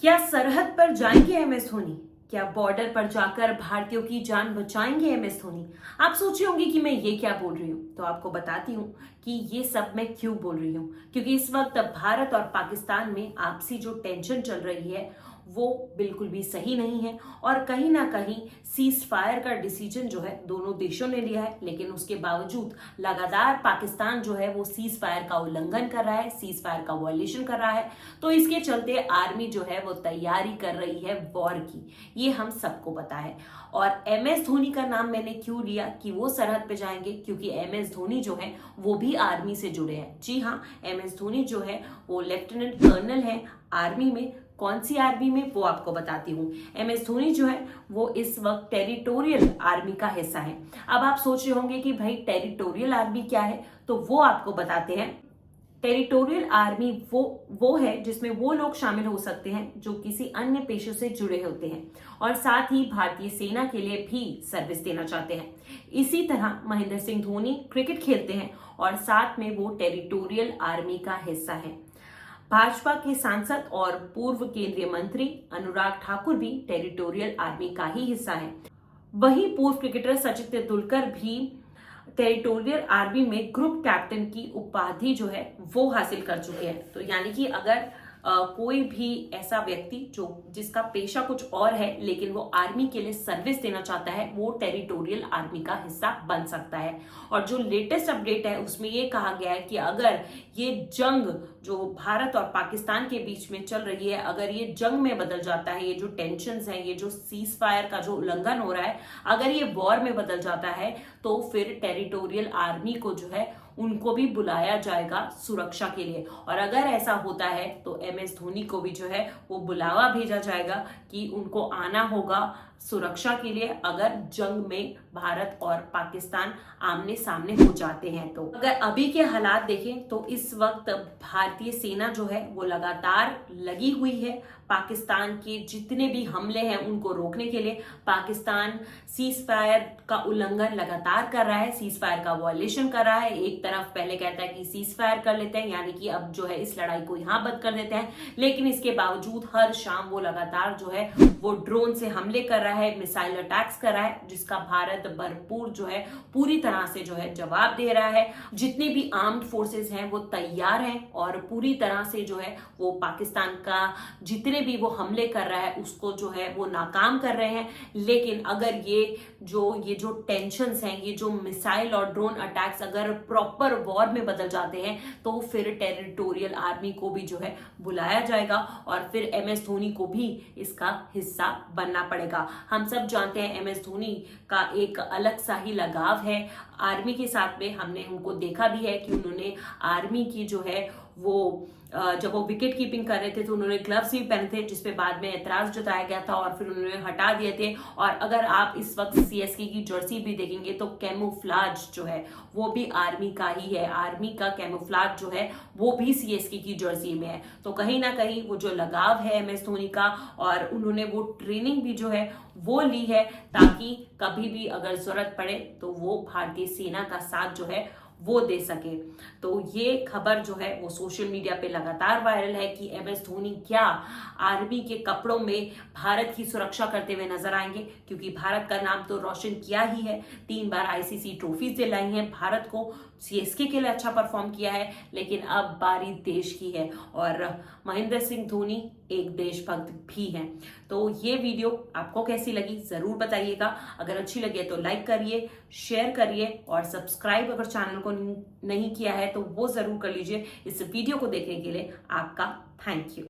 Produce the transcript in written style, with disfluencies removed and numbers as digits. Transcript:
क्या सरहद पर जाएंगे एमएस धोनी? क्या बॉर्डर पर जाकर भारतीयों की जान बचाएंगे एमएस धोनी? आप सोच रहे होंगे कि मैं ये क्या बोल रही हूँ, तो आपको बताती हूँ कि ये सब मैं क्यों बोल रही हूँ। क्योंकि इस वक्त भारत और पाकिस्तान में आपसी जो टेंशन चल रही है वो बिल्कुल भी सही नहीं है और कहीं ना कहीं सीज फायर का डिसीजन जो है दोनों देशों ने लिया है, लेकिन उसके बावजूद लगातार पाकिस्तान जो है वो सीज फायर का उल्लंघन कर रहा है, सीज फायर का वॉयलेशन कर रहा है। तो इसके चलते आर्मी जो है वो तैयारी कर रही है वॉर की, ये हम सबको पता है। और एमएस धोनी का नाम मैंने क्यों लिया कि वो सरहद पे जाएंगे, क्योंकि एमएस धोनी जो है वो भी आर्मी से जुड़े हैं। जी हाँ, एमएस धोनी जो है वो लेफ्टिनेंट कर्नल है आर्मी में। कौन सी आर्मी में, वो आपको बताती हूँ। एमएस धोनी जो है वो इस वक्त टेरिटोरियल आर्मी का हिस्सा है। अब आप सोच रहे होंगे कि भाई टेरिटोरियल आर्मी क्या है, तो वो आपको बताते हैं। टेरिटोरियल आर्मी वो है जिसमें वो लोग शामिल हो सकते हैं जो किसी अन्य पेशे से जुड़े होते हैं और साथ ही भारतीय सेना के लिए भी सर्विस देना चाहते हैं। इसी तरह महेंद्र सिंह धोनी क्रिकेट खेलते हैं और साथ में वो टेरिटोरियल आर्मी का हिस्सा है। भाजपा के सांसद और पूर्व केंद्रीय मंत्री अनुराग ठाकुर भी टेरिटोरियल आर्मी का ही हिस्सा है। वहीं पूर्व क्रिकेटर सचिन तेंदुलकर भी टेरिटोरियल आर्मी में ग्रुप कैप्टन की उपाधि जो है वो हासिल कर चुके हैं। तो यानी कि अगर कोई भी ऐसा व्यक्ति जो जिसका पेशा कुछ और है लेकिन वो आर्मी के लिए सर्विस देना चाहता है, वो टेरिटोरियल आर्मी का हिस्सा बन सकता है। और जो लेटेस्ट अपडेट है उसमें ये कहा गया है कि अगर ये जंग जो भारत और पाकिस्तान के बीच में चल रही है, अगर ये जंग में बदल जाता है, ये जो टेंशन्स हैं, ये जो सीज फायर का जो उल्लंघन हो रहा है, अगर ये वॉर में बदल जाता है तो फिर टेरिटोरियल आर्मी को जो है उनको भी बुलाया जाएगा सुरक्षा के लिए। और अगर ऐसा होता है तो एमएस धोनी को भी जो है वो बुलावा भेजा जाएगा कि उनको आना होगा सुरक्षा के लिए, अगर जंग में भारत और पाकिस्तान आमने सामने हो जाते हैं। तो अगर अभी के हालात देखें तो इस वक्त भारतीय सेना जो है वो लगातार लगी हुई है पाकिस्तान के जितने भी हमले हैं उनको रोकने के लिए। पाकिस्तान सीज फायर का उल्लंघन लगातार कर रहा है, सीज फायर का वॉयलेशन कर रहा है। एक तरफ पहले कहता है कि सीज फायर कर लेते हैं, यानी कि अब जो है इस लड़ाई को यहां बंद कर देते हैं, लेकिन इसके बावजूद हर शाम वो लगातार जो है वो ड्रोन से हमले कर रहा है, मिसाइल अटैक्स कर रहा है, जिसका भारत भरपूर जो है पूरी तरह से जो है जवाब दे रहा है। जितने भी आर्म्ड फोर्सेस हैं वो तैयार हैं और पूरी तरह से जो है वो पाकिस्तान का जितने भी वो हमले कर रहा है उसको जो है वो नाकाम कर रहे हैं। लेकिन अगर ये जो टेंशन्स हैं, ये जो मिसाइल और ड्रोन अटैक्स अगर प्रॉपर वॉर में बदल जाते हैं तो फिर टेरिटोरियल आर्मी को भी जो है बुलाया जाएगा और फिर एमएस धोनी को भी इसका हिस्सा बनना पड़ेगा। हम सब जानते हैं एमएस धोनी का एक अलग सा ही लगाव है आर्मी के साथ में। हमने उनको देखा भी है कि उन्होंने आर्मी की जो है वो जब वो विकेट कीपिंग कर रहे थे तो उन्होंने ग्लव्स भी पहने थे, जिसपे बाद में एतराज जताया गया था और फिर उन्होंने हटा दिए थे। और अगर आप इस वक्त सीएसके की जर्सी भी देखेंगे तो कैमोफ्लाज जो है वो भी आर्मी का ही है, आर्मी का कैमोफ्लाज जो है वो भी सीएसके की जर्सी में है। तो कहीं ना कहीं वो जो लगाव है एमएस धोनी का, और उन्होंने वो ट्रेनिंग भी जो है वो ली है ताकि कभी भी अगर जरूरत पड़े तो वो भारतीय सेना का साथ जो है वो दे सके। तो ये खबर जो है वो सोशल मीडिया पे लगातार वायरल है कि एमएस धोनी क्या आर्मी के कपड़ों में भारत की सुरक्षा करते हुए नजर आएंगे, क्योंकि भारत का नाम तो रोशन किया ही है, 3 बार आईसीसी ट्रॉफीज दिलाई हैं भारत को, सीएसके के लिए अच्छा परफॉर्म किया है, लेकिन अब बारी देश की है और महेंद्र सिंह धोनी एक देशभक्त भी हैं। तो ये वीडियो आपको कैसी लगी जरूर बताइएगा। अगर अच्छी लगे तो लाइक करिए, शेयर करिए और सब्सक्राइब अगर चैनल को नहीं किया है तो वो जरूर कर लीजिए। इस वीडियो को देखने के लिए आपका थैंक यू।